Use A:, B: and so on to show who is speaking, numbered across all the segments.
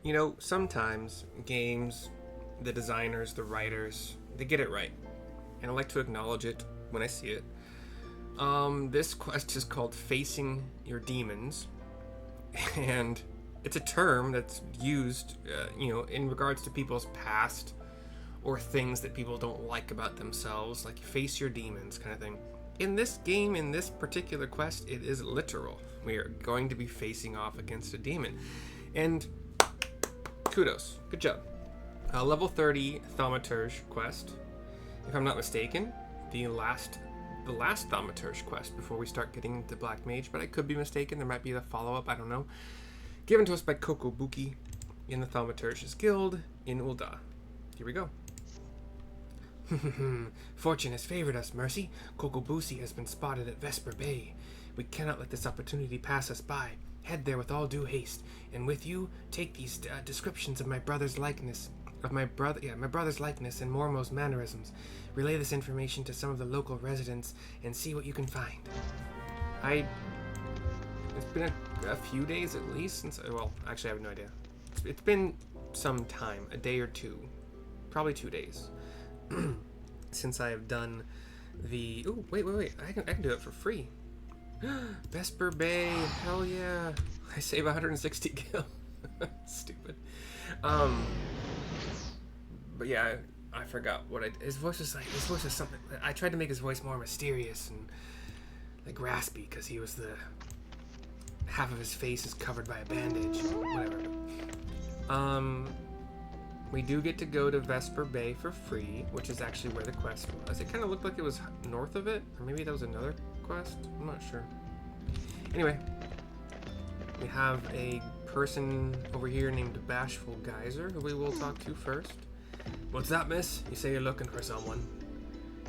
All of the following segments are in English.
A: You know, sometimes games, the designers, the writers, they get it right. And I like to acknowledge it when I see it. This quest is called Facing Your Demons. And it's a term that's used, in regards to people's past or things that people don't like about themselves, like face your demons kind of thing. In this game, in this particular quest, it is literal. We are going to be facing off against a demon. And kudos. Good job. Level 30 Thaumaturge quest. If I'm not mistaken, the last Thaumaturge quest before we start getting into Black Mage, but I could be mistaken. There might be a follow-up, I don't know. Given to us by Cocobusi in the Thaumaturge's Guild in Ul'dah. Here we go. Fortune has favored us, Mercy. Cocobusi has been spotted at Vesper Bay. We cannot let this opportunity pass us by. Head there with all due haste, and with you, take these descriptions of my brother's likeness, my brother's likeness and Mormo's mannerisms. Relay this information to some of the local residents and see what you can find. It's been a few days at least since. Well, actually, I have no idea. It's been some time, a day or two, probably 2 days. Since I have done the... Ooh, wait. I can do it for free. Vesper Bay, hell yeah. I save 160 gil. Stupid. But yeah, I forgot what his voice was something. I tried to make his voice more mysterious and like raspy because he was half of his face is covered by a bandage. Whatever. We do get to go to Vesper Bay for free, which is actually where the quest was. It kind of looked like it was north of it, or maybe that was another quest. I'm not sure. Anyway, we have a person over here named Bashful Geyser, who we will talk to first. What's that, miss? You say you're looking for someone.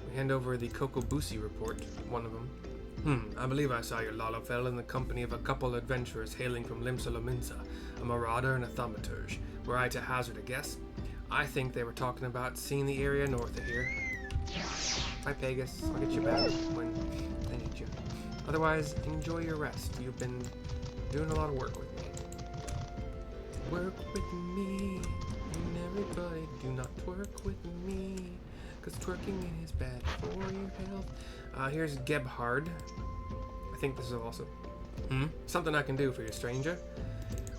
A: We hand over the Cocobusi report, one of them. I believe I saw your Lalafell in the company of a couple adventurers hailing from Limsa, a marauder and a thaumaturge. Were I to hazard a guess, I think they were talking about seeing the area north of here. Hi, Pegasus. I'll get you back when I need you. Otherwise, enjoy your rest. You've been doing a lot of work with me. Work with me, and everybody do not twerk with me, cause twerking is bad for your health. Here's Gebhard. I think this is also something I can do for you, stranger.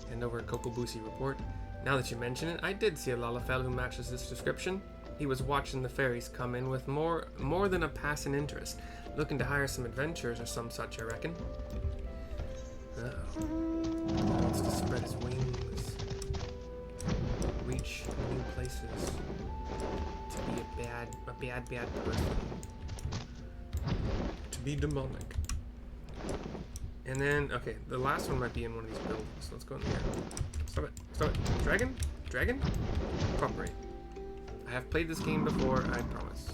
A: And over at Cocobusi report. Now that you mention it, I did see a Lalafell who matches this description. He was watching the ferries come in with more than a passing interest, looking to hire some adventurers or some such, I reckon. Uh-oh. He wants to spread his wings, reach new places, to be a bad person, to be demonic. And then, okay, the last one might be in one of these buildings, so let's go in there. Stop it. Dragon? Cooperate. I have played this game before, I promise.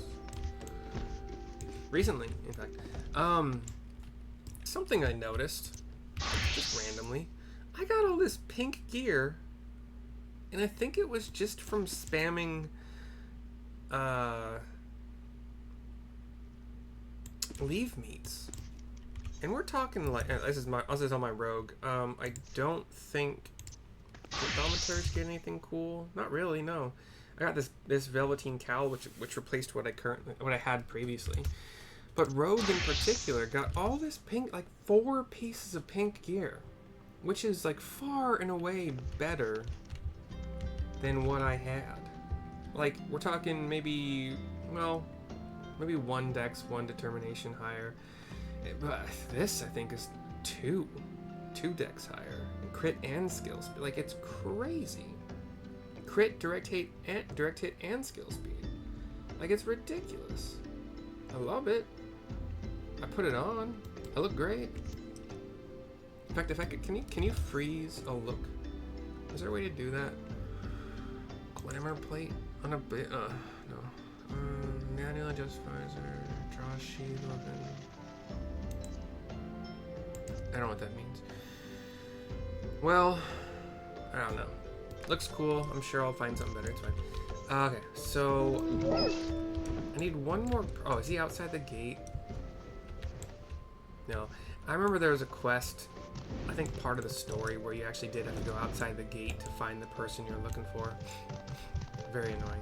A: Recently, in fact. Something I noticed, just randomly, I got all this pink gear, and I think it was just from spamming, leave meets. And we're talking like, this is on my rogue. I don't think the Thaumaturge get anything cool. Not really, no. I got this Velveteen Cowl, which replaced what I had previously. But Rogue in particular got all this pink, like 4 pieces of pink gear, which is like far and away better than what I had. Like, we're talking maybe 1 dex, 1 determination higher. But this, I think, is 2 dex higher. Crit and skills. Like, it's crazy. Crit, direct hit, and skill speed. Like, it's ridiculous. I love it. I put it on. I look great. In fact, if I could, can you freeze a look? Is there a way to do that? Glamour plate on a bit. No. Manual adjust visor. Draw sheet looking. I don't know what that means. Well, I don't know. Looks cool. I'm sure I'll find something better. It's fine. Okay, so I need one more. Oh, is he outside the gate? No. I remember there was a quest I think, part of the story where you actually did have to go outside the gate to find the person you're looking for. Very annoying.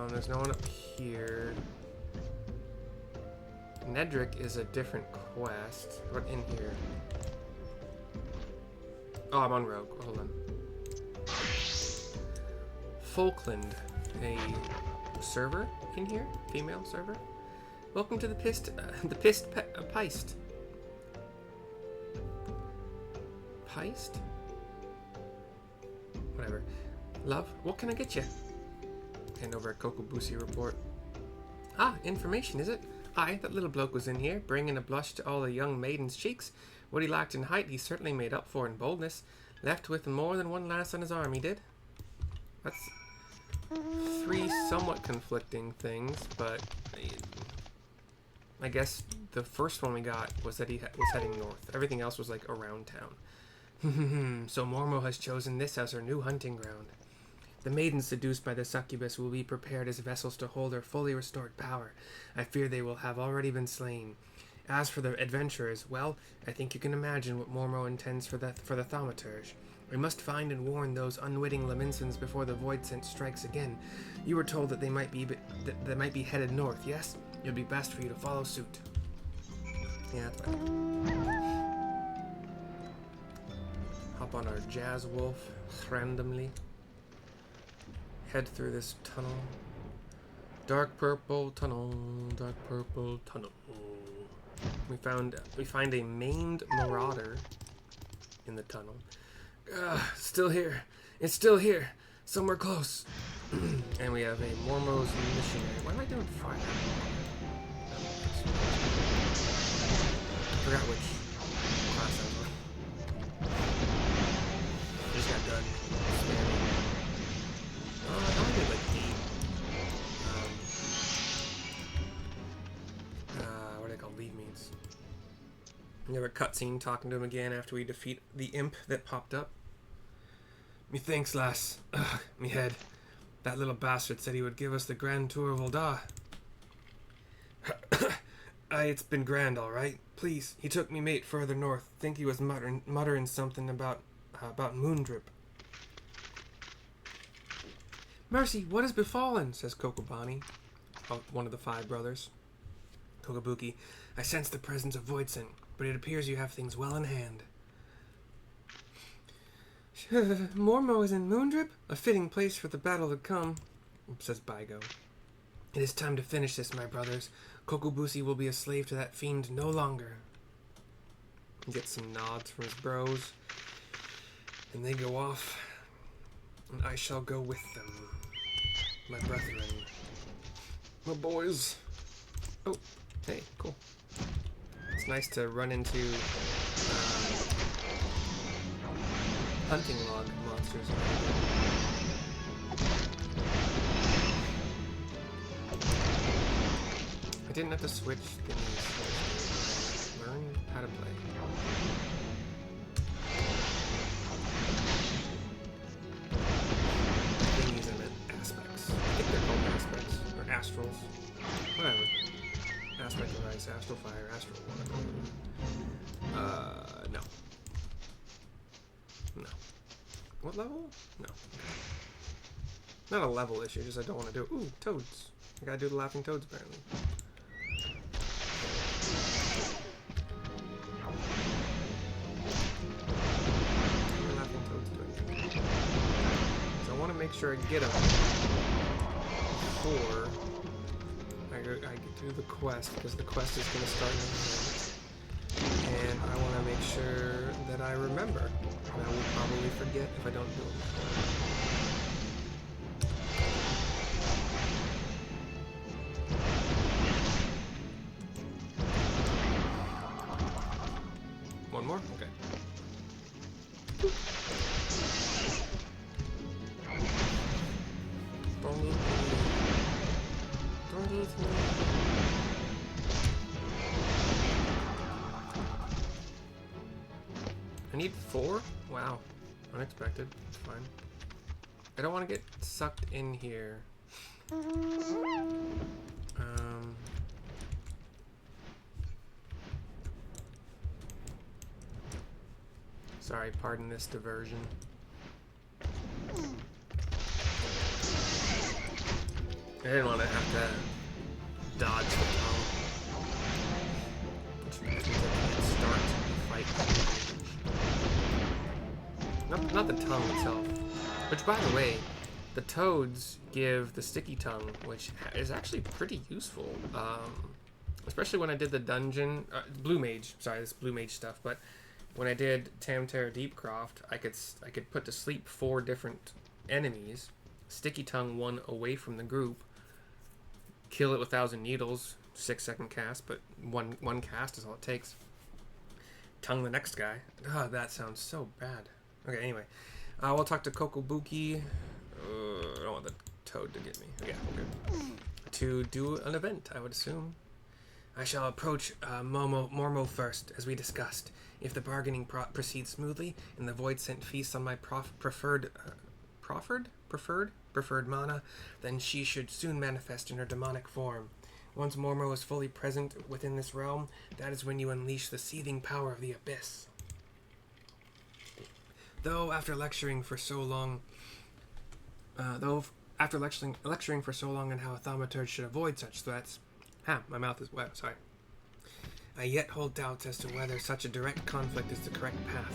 A: There's no one up here. Nedrick is a different quest. What in here? Oh, I'm on Rogue. Hold on. Falkland, a server in here, female server. Welcome to the Pist Peist. Peist? Whatever. Love, what can I get you? Hand over a Cocobusi report. Ah, information, is it? Aye, that little bloke was in here, bringing a blush to all the young maiden's cheeks. What he lacked in height, he certainly made up for in boldness. Left with more than one lass on his arm, he did. That's 3 somewhat conflicting things, but I guess the first one we got was that he was heading north. Everything else was like around town. So Mormo has chosen this as her new hunting ground. The maidens seduced by the succubus will be prepared as vessels to hold their fully restored power. I fear they will have already been slain. As for the adventurers, well, I think you can imagine what Mormo intends for the thaumaturge. We must find and warn those unwitting Laminsons before the void scent strikes again. You were told that they might be headed north, yes? It would be best for you to follow suit. Yeah, that's fine. Hop on our Jazz Wolf randomly. Head through this tunnel. Dark purple tunnel, dark purple tunnel. We find a maimed marauder in the tunnel. Still here. It's still here. Somewhere close. And we have a Mormo's missionary. Why am I doing fire? I forgot which class I was on. Just got done spamming. I only did like 8. What do they call lead meets? We have a cutscene talking to him again after we defeat the imp that popped up. Methinks, lass. Ugh, me head. That little bastard said he would give us the grand tour of Ul'dah. Aye, it's been grand, all right. Please, he took me mate further north. Think he was muttering something about Moondrip. Mercy, what has befallen? Says Kokobani, one of the 5 brothers. Cocobusi, I sense the presence of Voidsent, but it appears you have things well in hand. Mormo is in Moondrip? A fitting place for the battle to come, says Baigo. It is time to finish this, my brothers. Cocobusi will be a slave to that fiend no longer. He gets some nods from his bros, and they go off, and I shall go with them. My brethren. My boys. Oh, hey, cool. It's nice to run into hunting log monsters. I didn't have to switch things. Learn how to play. Thingies and aspects. I think they're called aspects. Or astrals. Whatever. Aspect of ice, astral fire, astral water. No. No. What level? No. Not a level issue, just I don't want to do it. Ooh, toads. I gotta do the laughing toads apparently. What are laughing toads doing? So I want to make sure I get them before I do the quest, because the quest is going to start in a minute. And I want to make sure that I remember. And I will probably forget if I don't do it. One more? Okay. Don't lose me. Don't lose me. I need 4? Wow. Unexpected. It's fine. I don't want to get sucked in here. Sorry, pardon this diversion. I didn't want to have to dodge the tongue. Which means I can't start the fight. Not the tongue itself. Which, by the way, the toads give the sticky tongue, which is actually pretty useful. Especially when I did the dungeon, Blue Mage. Sorry, this Blue Mage stuff. But when I did Tamtara Deepcroft, I could put to sleep 4 different enemies, sticky tongue one away from the group, kill it with 1,000 needles, 6-second cast, but one cast is all it takes. Tongue the next guy. Oh, that sounds so bad. Okay, anyway, we'll talk to Cocobusi. I don't want the toad to get me. Yeah, okay. To do an event, I would assume. I shall approach Mormo first, as we discussed. If the bargaining proceeds smoothly, and the Void Scent feasts on my preferred mana, then she should soon manifest in her demonic form. Once Mormo is fully present within this realm, that is when you unleash the seething power of the abyss. Though after lecturing for so long on how a thaumaturge should avoid such threats, my mouth is wet, sorry. I yet hold doubts as to whether such a direct conflict is the correct path.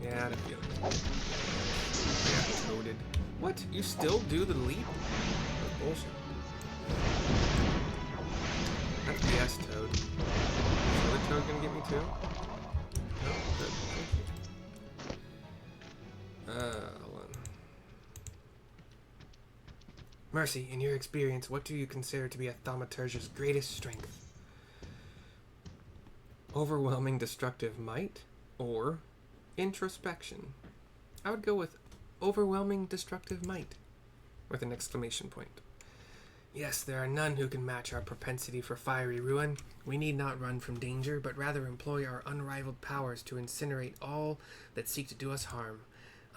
A: Yeah, I don't feel it. Yeah, toaded. What? You still do the leap? That's bullshit. That's BS, Toad. Is the other toad gonna get me too? No? Good. Thank you. Hold on. Mercy, in your experience, what do you consider to be a thaumaturge's greatest strength? Overwhelming destructive might or introspection? I would go with overwhelming destructive might with an exclamation point. Yes, there are none who can match our propensity for fiery ruin. We need not run from danger, but rather employ our unrivaled powers to incinerate all that seek to do us harm.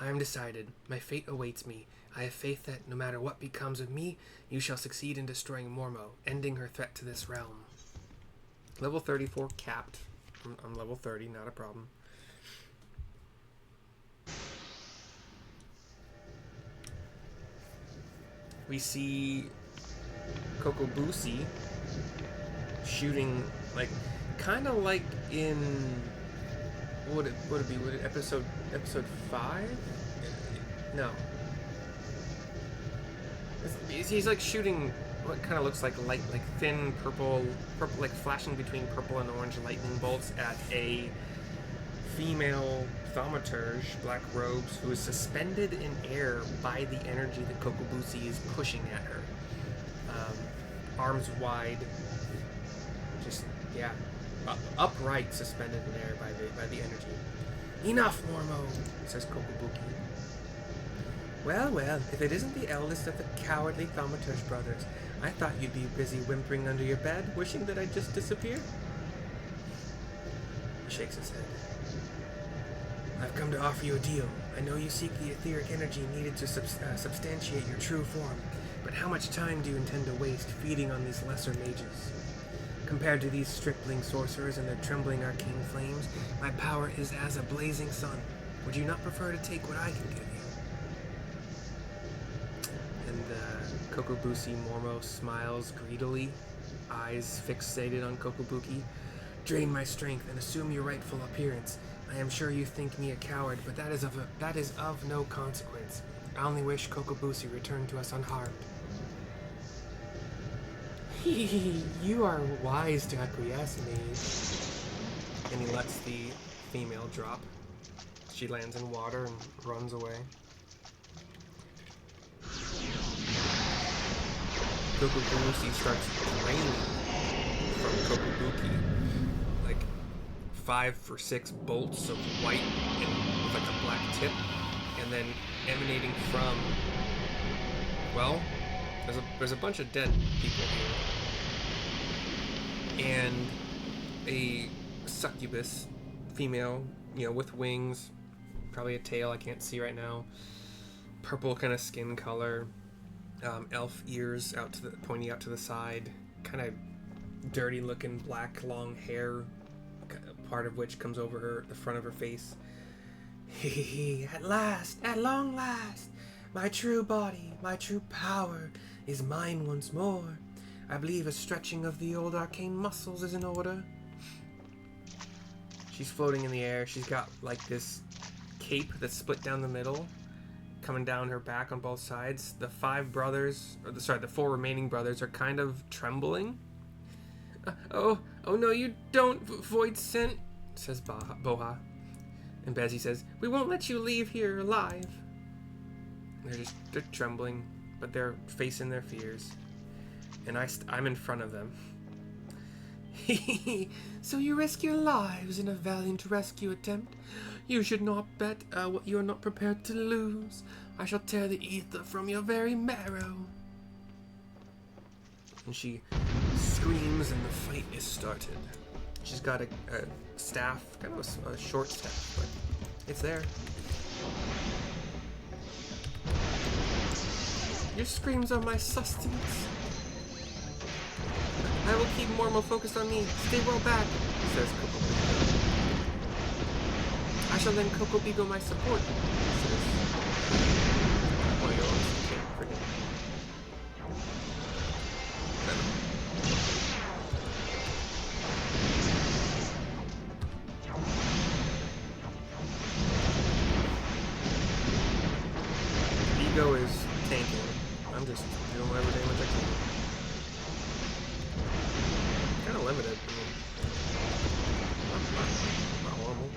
A: I am decided. My fate awaits me. I have faith that, no matter what becomes of me, you shall succeed in destroying Mormo, ending her threat to this realm. Level 34 capped. I'm level 30, not a problem. We see Cocobusi shooting, like, kind of like in, would it be episode 5? No. He's like shooting what kind of looks like light, like thin purple, like flashing between purple and orange lightning bolts at a female thaumaturge, black robes, who is suspended in air by the energy that Cocobusi is pushing at her. Arms wide, just, yeah, upright, suspended in air by the energy. Enough, Mormo, says Cocobusi. Well, if it isn't the eldest of the cowardly thaumaturge brothers, I thought you'd be busy whimpering under your bed, wishing that I'd just disappear. He shakes his head. I've come to offer you a deal. I know you seek the etheric energy needed to substantiate your true form, but how much time do you intend to waste feeding on these lesser mages? Compared to these stripling sorcerers and their trembling arcane flames, my power is as a blazing sun. Would you not prefer to take what I can give you? And Cocobusi Mormo smiles greedily, eyes fixated on Cocobuki. Drain my strength and assume your rightful appearance. I am sure you think me a coward, but that is of no consequence. I only wish Cocobusi returned to us unharmed. You are wise to acquiesce, mage. And he lets the female drop. She lands in water and runs away. Cocobusi starts raining from Cocobuki. Like 5 or 6 bolts of white and with like a black tip. And then emanating from, well, there's a bunch of dead people here. And a succubus female, with wings, probably a tail I can't see right now, purple kind of skin color, elf ears pointing out to the side, kind of dirty looking black long hair, part of which comes over the front of her face. At last, at long last, my true body, my true power is mine once more. I believe a stretching of the old arcane muscles is in order. She's floating in the air. She's got like this cape that's split down the middle, coming down her back on both sides. The the 4 remaining brothers are kind of trembling. Oh no, you don't, Void Scent, says Boha. And Bezzy says, we won't let you leave here alive. They're trembling, but they're facing their fears. And I'm in front of them. So you risk your lives in a valiant rescue attempt? You should not bet what you are not prepared to lose. I shall tear the ether from your very marrow. And she screams and the fight is started. She's got a staff, kind of a short staff, but it's there. Your screams are my sustenance. I will keep Mormo focused on me. Stay well back, says Cocobusi. I shall lend Cocobusi my support, says... Oh, you can't forget. Ego is tanking. I'm just doing whatever damage I can. Kind of limited. Not horrible.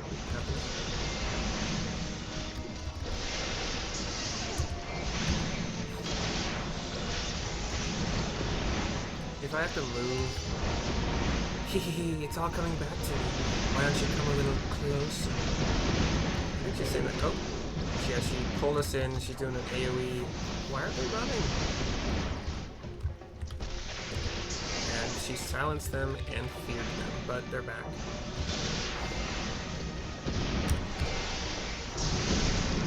A: If I have to move... it's all coming back to me. Why don't you come a little closer? I think she's saying that. Oh. She pulled us in. She's doing an AoE. Why aren't they running? And she silenced them and feared them, but they're back.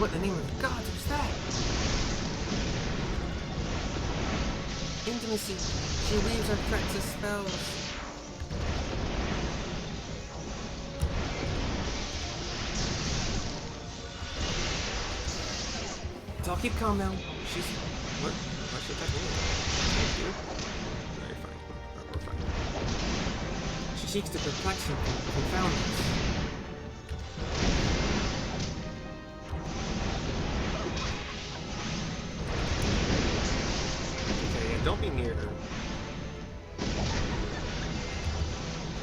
A: What in the name of the gods was that? Intimacy. She weaves her threats as spells. So I'll keep calm now. She's... What? Why should that be? Thank you. No, you're fine. We're fine. She seeks to perplex and confound us. Okay, yeah, don't be near her.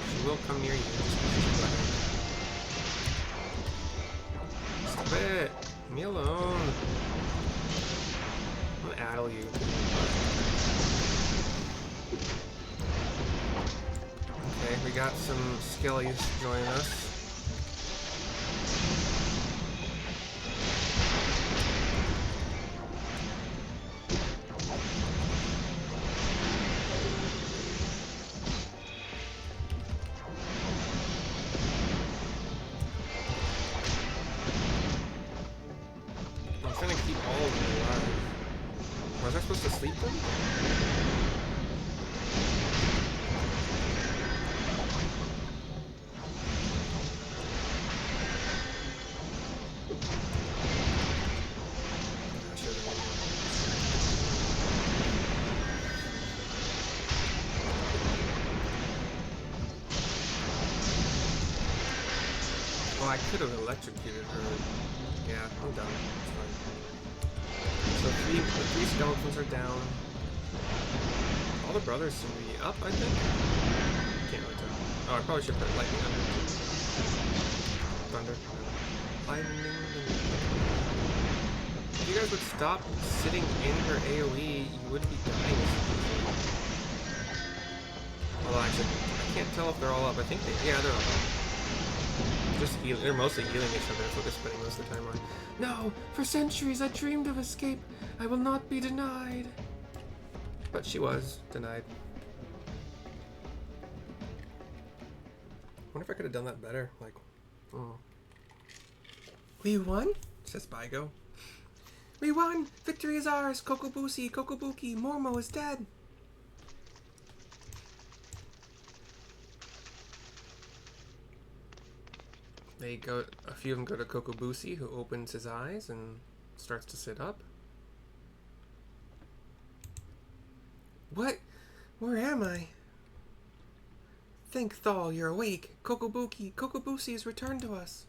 A: She will come near you. Stop it! Leave me alone. I'm gonna addle you. Okay, we got some skillies joining us. I'm trying to keep all of them alive. Was I supposed to sleep them? Well, I could have electrocuted her. Yeah, I'm done. It's fine. So the 3 skeletons are down. All the brothers seem to be up, I think. Can't really tell. Oh, I probably should put lightning under. Thunder. Lightning. If you guys would stop sitting in her AoE, you wouldn't be dying. Although actually, I can't tell if they're all up. I think they're all up. Just they're mostly healing each other. That's what they're spending most of the time on. No! For centuries I dreamed of escape. I will not be denied. But she was denied. Wonder if I could have done that better. Like, oh. We won? Says Baigo. We won! Victory is ours! Cocobusi, Mormo is dead! A few of them go to Cocobusi, who opens his eyes and starts to sit up. What? Where am I? Thank Thal, you're awake. Cocobusi has returned to us.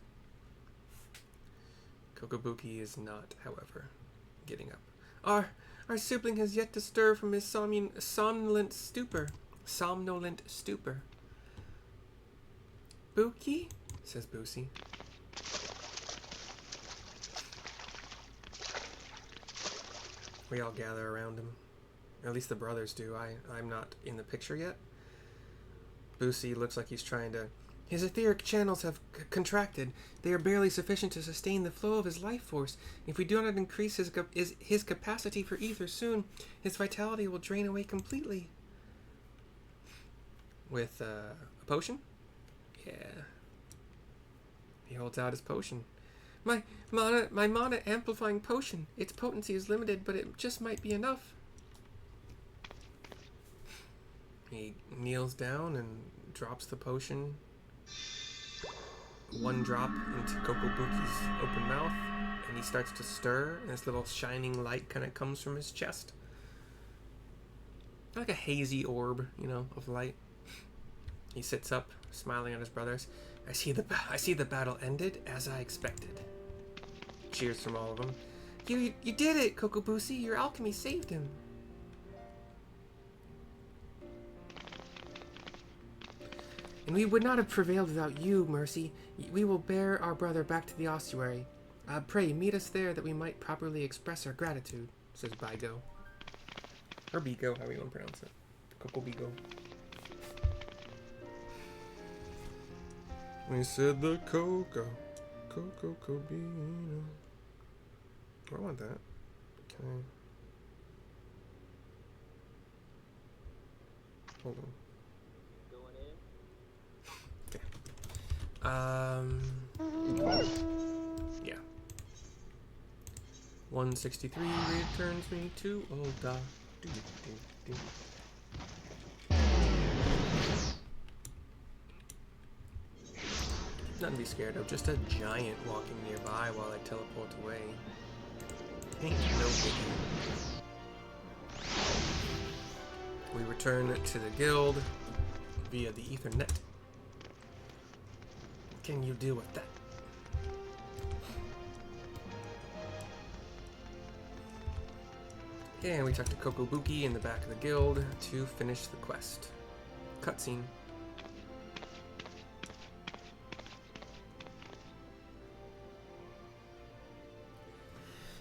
A: Cocobusi is not, however, getting up. Our sibling has yet to stir from his somnolent stupor. Buki? Says Busi. We all gather around him. At least the brothers do. I'm not in the picture yet. Busi looks like he's trying to... His etheric channels have contracted. They are barely sufficient to sustain the flow of his life force. If we do not increase his capacity for ether soon, his vitality will drain away completely. With a potion? Yeah. He holds out his potion. My mana amplifying potion. Its potency is limited, but it just might be enough. He kneels down and drops the potion. One drop into Cocobuki's open mouth, and he starts to stir, and this little shining light kind of comes from his chest. Like a hazy orb, of light. He sits up, smiling at his brothers. I see the battle ended as I expected. Cheers from all of them. You did it, Cocobusi. Your alchemy saved him. And we would not have prevailed without you, Mercy. We will bear our brother back to the ossuary. Pray, meet us there that we might properly express our gratitude, says Bigo. Or Bigo, however you want to pronounce it. Cocobigo. We said the Cobino. I want that. Okay. Hold on. Yeah. 163 returns me to Oda. Nothing to be scared of, just a giant walking nearby while I teleport away. Ain't no biggie. We return to the guild via the Ethernet. Can you deal with that? And we talk to Cocobusi in the back of the guild to finish the quest. Cutscene.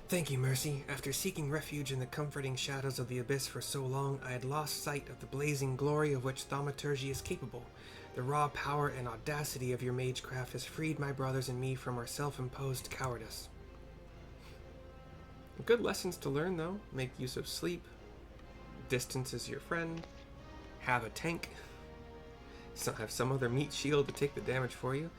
A: Thank you, Mercy. After seeking refuge in the comforting shadows of the abyss for so long, I had lost sight of the blazing glory of which thaumaturgy is capable. The raw power and audacity of your magecraft has freed my brothers and me from our self-imposed cowardice. Good lessons to learn, though. Make use of sleep. Distance is your friend. Have a tank. Have some other meat shield to take the damage for you.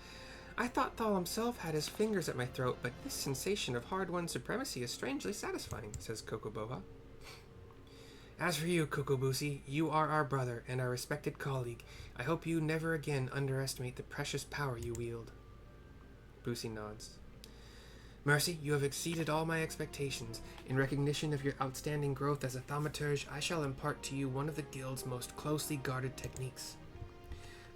A: I thought Thal himself had his fingers at my throat, but this sensation of hard-won supremacy is strangely satisfying, says Cocoboha. As for you, Cocobusi, you are our brother and our respected colleague. I hope you never again underestimate the precious power you wield. Busi nods. Mercy, you have exceeded all my expectations. In recognition of your outstanding growth as a thaumaturge, I shall impart to you one of the guild's most closely guarded techniques.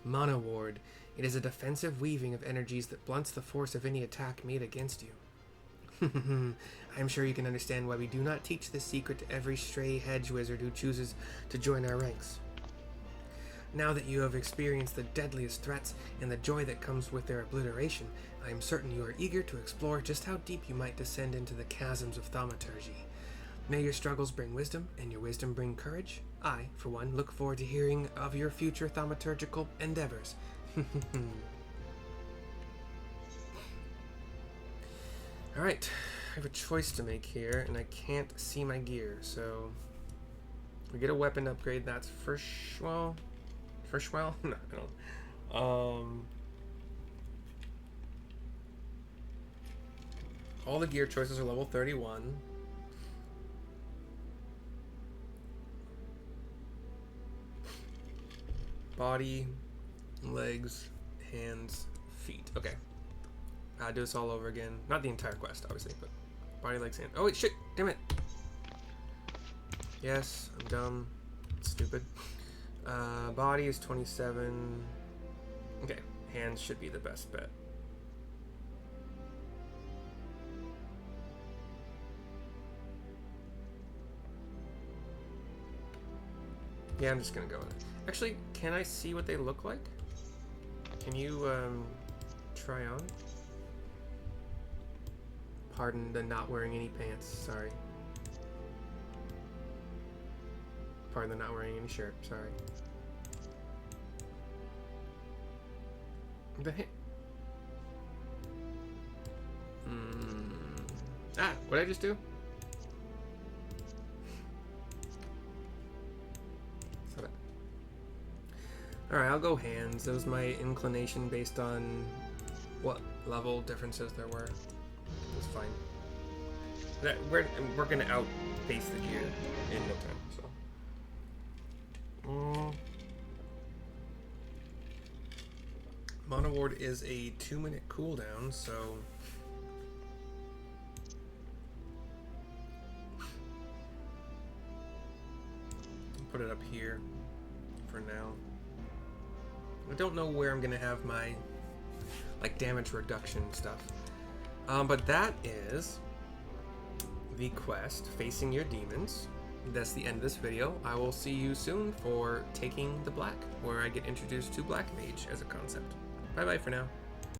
A: Mana Ward. It is a defensive weaving of energies that blunts the force of any attack made against you. I am sure you can understand why we do not teach this secret to every stray hedge wizard who chooses to join our ranks. Now that you have experienced the deadliest threats and the joy that comes with their obliteration, I am certain you are eager to explore just how deep you might descend into the chasms of thaumaturgy. May your struggles bring wisdom, and your wisdom bring courage. I, for one, look forward to hearing of your future thaumaturgical endeavors. Alright, I have a choice to make here, and I can't see my gear, so... We get a weapon upgrade, that's first well? No, I don't. All the gear choices are level 31. Body, legs, hands, feet. Okay. Do this all over again. Not the entire quest, obviously, but body, legs, hand. Oh wait, shit! Damn it! Yes, I'm dumb. Stupid. Body is 27. Okay, hands should be the best bet. Yeah, I'm just gonna go with it. Actually, can I see what they look like? Can you try on? Pardon the not wearing any pants, sorry. Pardon the not wearing any shirt, sorry. The what did I just do? Alright, I'll go hands. That was my inclination based on what level differences there were. It's fine. We're gonna outpace the gear in no time, so. Mono Ward is a 2-minute cooldown, so. I'll put it up here for now. I don't know where I'm gonna have my like damage reduction stuff, but that is the quest, Facing Your Demons. That's the end of this video. I will see you soon for Taking the Black, where I get introduced to Black Mage as a concept. Bye bye for now.